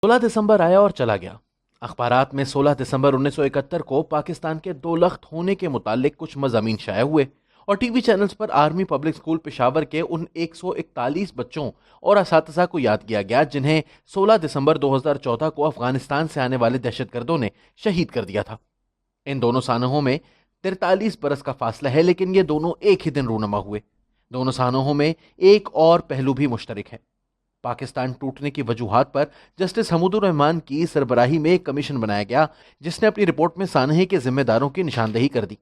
16 दिसंबर आया और चला गया। अखबारात में 16 दिसंबर 1971 को पाकिस्तान के दो लख्त होने के मुतालिक कुछ मज़ामीन शाया हुए और टीवी चैनल्स पर आर्मी पब्लिक स्कूल पेशावर के उन 141 बच्चों और असातिज़ा को याद किया गया जिन्हें 16 दिसंबर 2014 को अफगानिस्तान से आने वाले दहशतगर्दों ने शहीद कर दिया था। इन दोनों सानहों में 43 बरस का फासला है, लेकिन ये दोनों एक ही दिन रूनुमा हुए। दोनों सानहों में एक और पहलू भी मुश्तरक है। पाकिस्तान टूटने की वजूहात पर जस्टिस हमूदुर रहमान की सरबराही में एक कमीशन बनाया गया जिसने अपनी रिपोर्ट में सानहे के जिम्मेदारों की निशानदेही कर दी।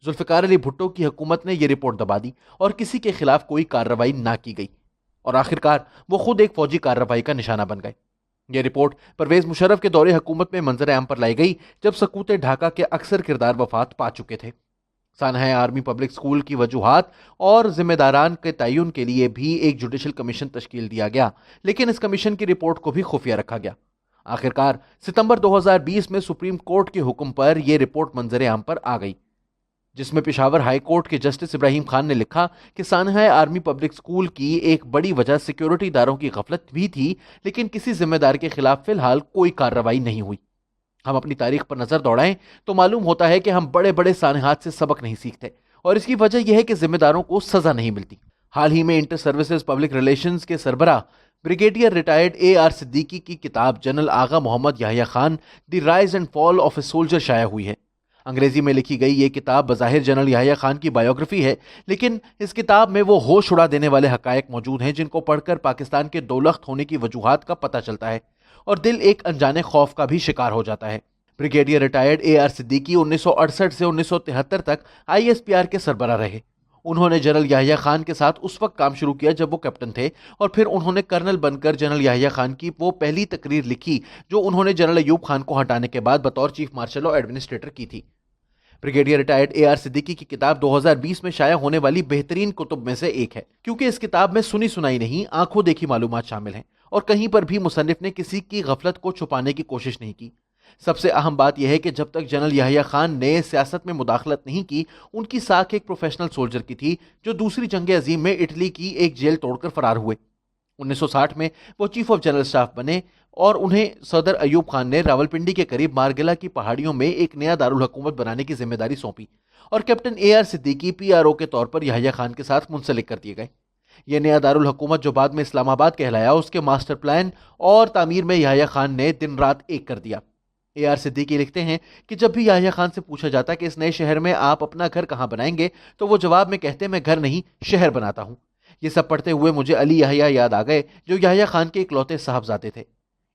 जुल्फिकार अली भुट्टो की हुकूमत ने यह रिपोर्ट दबा दी और किसी के खिलाफ कोई कार्रवाई ना की गई और आखिरकार वो खुद एक फौजी कार्रवाई का निशाना बन गए। यह रिपोर्ट परवेज मुशर्रफ के दौरे हुकूमत में मंजर आम पर लाई गई जब सकूत ढाका के अक्सर किरदार वफात पा चुके थे। सानहा आर्मी पब्लिक स्कूल की वजूहात और जिम्मेदारान के तयन के लिए भी एक जुडिशल कमीशन तश्कील दिया गया, लेकिन इस कमीशन की रिपोर्ट को भी खुफिया रखा गया। आखिरकार सितंबर 2020 में सुप्रीम कोर्ट के हुक्म पर यह रिपोर्ट मंजर आम पर आ गई, जिसमें पेशावर हाई कोर्ट के जस्टिस इब्राहिम खान ने लिखा कि सानहा आर्मी पब्लिक स्कूल की एक बड़ी वजह सिक्योरिटी इदारों की गफलत भी थी, लेकिन किसी जिम्मेदार के खिलाफ फिलहाल कोई कार्रवाई नहीं हुई। हम अपनी तारीख पर नजर दौड़ाएं तो मालूम होता है कि हम बड़े बड़े सानहात से सबक नहीं सीखते और इसकी वजह यह है कि जिम्मेदारों को सजा नहीं मिलती। हाल ही में इंटर सर्विसेज पब्लिक रिलेशंस के सरबराह ब्रिगेडियर रिटायर्ड AR सिद्दीकी की किताब general Agha Mohammad Yahya Khan the rise and fall of a soldier शाया हुई है। अंग्रेजी में लिखी गई ये किताब बज़ाहिर जनरल याहिया खान की बायोग्राफी है, लेकिन इस किताब में वो होश उड़ा देने वाले हकायक मौजूद हैं जिनको पढ़कर पाकिस्तान के दौलख्त होने की वजूहात का पता चलता है और दिल एक अनजाने खौफ का भी शिकार हो जाता है। ब्रिगेडियर रिटायर्ड AR सिद्दीकी 1968 से 1973 तक ISPR के सरबराह रहे। उन्होंने जनरल याहिया खान के साथ उस वक्त काम शुरू किया जब वो कैप्टन थे और फिर उन्होंने कर्नल बनकर जनरल याहिया खान की वो पहली तकरीर लिखी जो उन्होंने जनरल अयूब खान को हटाने के बाद बतौर चीफ मार्शल और एडमिनिस्ट्रेटर की थी। ब्रिगेडियर रिटायर्ड AR सिद्दीकी की किताब 2020 में शाया होने वाली बेहतरीन कुतुब में से एक है, क्योंकि इस किताब में सुनी सुनाई नहीं, आंखों देखी मालूमात शामिल हैं और कहीं पर भी मुसन्निफ ने किसी की गफलत को छुपाने की कोशिश नहीं की। सबसे अहम बात यह है कि जब तक जनरल याहिया खान ने सियासत में मुदाखलत नहीं की, उनकी साख एक प्रोफेशनल सोल्जर की थी जो दूसरी जंग अजीम में इटली की एक जेल तोड़कर फरार हुए। 1960 में वो चीफ ऑफ जनरल स्टाफ बने और उन्हें सदर अयूब खान ने रावलपिंडी के करीब मारगिला की पहाड़ियों में एक नया दारुल हुकूमत बनाने की जिम्मेदारी सौंपी और कैप्टन AR सिद्दीकी PRO के तौर पर याहिया खान के साथ मुंसलिक कर दिए गए। यह नया दारुल हुकूमत जो बाद में इस्लामाबाद कहलाया, उसके मास्टर प्लान और तामीर में याहिया खान ने दिन रात एक कर दिया। AR सिद्दीकी लिखते हैं कि जब भी याहिया खान से पूछा जाता कि इस नए शहर में आप अपना घर कहाँ बनाएंगे, तो वो जवाब में कहते मैं घर नहीं शहर बनाता हूँ। ये सब पढ़ते हुए मुझे अली याहिया याद आ गए जो याहिया खान के इकलौते साहबजादे थे।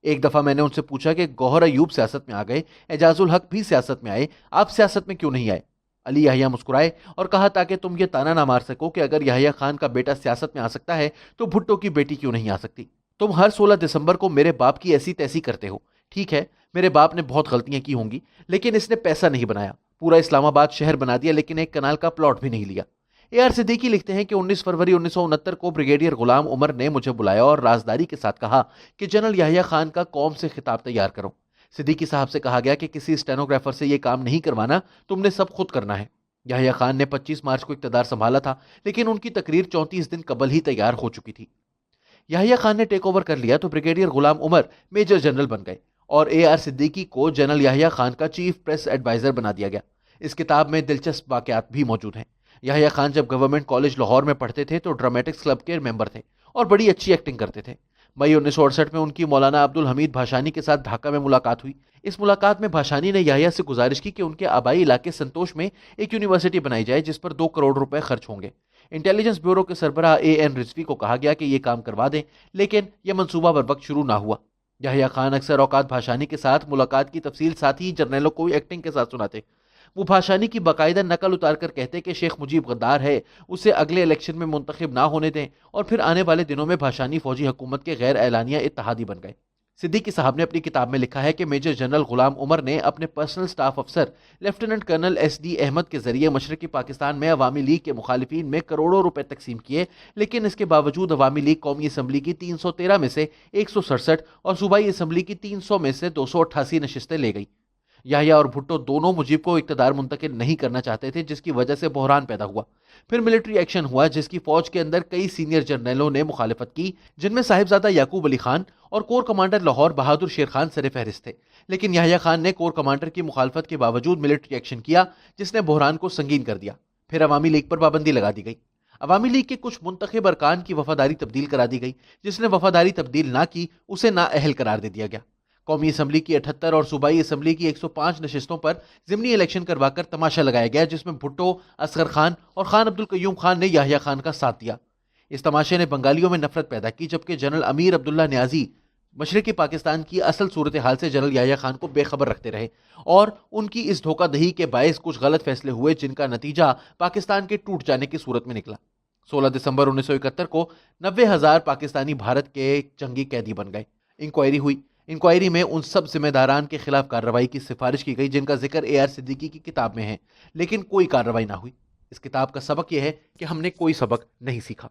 एक दफ़ा मैंने उनसे पूछा कि गौहर अयूब सियासत में आ गए, एजाजुल हक भी सियासत में आए, आप सियासत में क्यों नहीं आए? अली याहिया मुस्कुराए और कहा ताकि तुम ये ताना ना मार सको कि अगर याहिया खान का बेटा सियासत में आ सकता है तो भुट्टो की बेटी क्यों नहीं आ सकती। तुम हर 16 दिसंबर को मेरे बाप की ऐसी तैसी करते हो। ठीक है, मेरे बाप ने बहुत गलतियां की होंगी, लेकिन इसने पैसा नहीं बनाया, पूरा इस्लामाबाद शहर बना दिया, लेकिन एक कनाल का प्लॉट भी नहीं लिया। AR सिद्दीकी लिखते हैं कि 19 फरवरी 1969 को ब्रिगेडियर गुलाम उमर ने मुझे बुलाया और राजदारी के साथ कहा कि जनरल याहिया खान का कौम से खिताब तैयार करो। सिद्दीकी साहब से कहा गया कि किसी स्टेनोग्राफर से यह काम नहीं करवाना, तुमने सब खुद करना है। याहिया खान ने 25 मार्च को इक़्तिदार संभाला था, लेकिन उनकी तकरीर 34 दिन कबल ही तैयार हो चुकी थी। याहिया खान ने टेक ओवर कर लिया तो ब्रिगेडियर गुलाम उमर मेजर जनरल बन गए और AR सिद्दीकी को जनरल याहिया खान का चीफ प्रेस एडवाइजर बना दिया गया। इस किताब में दिलचस्प वाकयात भी मौजूद हैं। याहिया खान जब गवर्नमेंट कॉलेज लाहौर में पढ़ते थे तो ड्रामेटिक्स क्लब के मेंबर थे और बड़ी अच्छी एक्टिंग करते थे। मई 1968 में उनकी मौलाना अब्दुल हमीद भाषानी के साथ ढाका में मुलाकात हुई। इस मुलाकात में भाषानी ने याहिया से गुजारिश की कि उनके आबाई इलाके संतोष में एक यूनिवर्सिटी बनाई जाए जिस पर 2 करोड़ रुपए खर्च होंगे। इंटेलिजेंस ब्यूरो के सरबराह AN रिजवी को कहा गया कि यह काम करवा दें, लेकिन यह मंसूबा बर वक्त शुरू ना हुआ। याहिया खान अक्सर औकात भाषानी के साथ मुलाकात की तफसील साथ ही जर्नलों को एक्टिंग के साथ सुनाते। वो भाषानी की बाकायदा नकल उतार कर कहते कि शेख मुजीब गद्दार है, उसे अगले इलेक्शन में मुंतखब ना होने दें, और फिर आने वाले दिनों में भाषानी फौजी हुकूमत के गैर एलानिया इत्तहादी बन गए। सिद्दीकी साहब ने अपनी किताब में लिखा है कि मेजर जनरल गुलाम उमर ने अपने पर्सनल स्टाफ अफसर लेफ्टिनेंट कर्नल SD अहमद के जरिए मशरकी पाकिस्तान में अवामी लीग के मुखालिफिन में करोड़ों रुपए तकसीम किए, लेकिन इसके बावजूद अवामी लीग कौमी असम्बली की 313 में से 167 और सूबाई असम्बली की 300 में से 288 नशिस्तें ले गई। याहिया और भुट्टो दोनों मुजीब को इक़्तिदार मुंतकिल नहीं करना चाहते थे, जिसकी वजह से बहरान पैदा हुआ। फिर मिलिट्री एक्शन हुआ, जिसकी फौज के अंदर कई सीनियर जर्नलों ने मुखालिफत की, जिनमें साहिबजादा याकूब अली खान और कोर कमांडर लाहौर बहादुर शेर खान सर फहरिस्त थे। लेकिन याहिया खान ने कोर कमांडर की मुखालफत के बावजूद मिलिट्री एक्शन किया, जिसने बहरान को संगीन कर दिया। फिर अवामी लीग पर पाबंदी लगा दी गई। अवामी लीग के कुछ मुंतखब अरकान की वफादारी तब्दील करा दी गई। जिसने वफादारी तब्दील ना की, उसे नाअहल करार दे दिया गया। कौमी असम्बली की 78 और सूबाई असम्बली की 105 नशिस्तों पर ज़िमनी इलेक्शन करवाकर तमाशा लगाया गया, जिसमें भुट्टो, असगर खान और खान अब्दुल कयूम खान ने याहिया खान का साथ दिया। इस तमाशे ने बंगालियों में नफरत पैदा की, जबकि जनरल अमीर अब्दुल्ला न्याजी मशरक़ी पाकिस्तान की असल सूरत हाल से जनरल याहिया खान को बेखबर रखते रहे और उनकी इस धोखादही के बायस कुछ गलत फैसले हुए, जिनका नतीजा पाकिस्तान के टूट जाने की सूरत में निकला। 16 दिसंबर 1971 को 90,000 पाकिस्तानी भारत के जंगी कैदी बन गए। इंक्वायरी हुई। इंक्वायरी में उन सब जिम्मेदारान के खिलाफ कार्रवाई की सिफारिश की गई जिनका जिक्र AR सिद्दीकी की किताब में है, लेकिन कोई कार्रवाई ना हुई। इस किताब का सबक यह है कि हमने कोई सबक नहीं सीखा।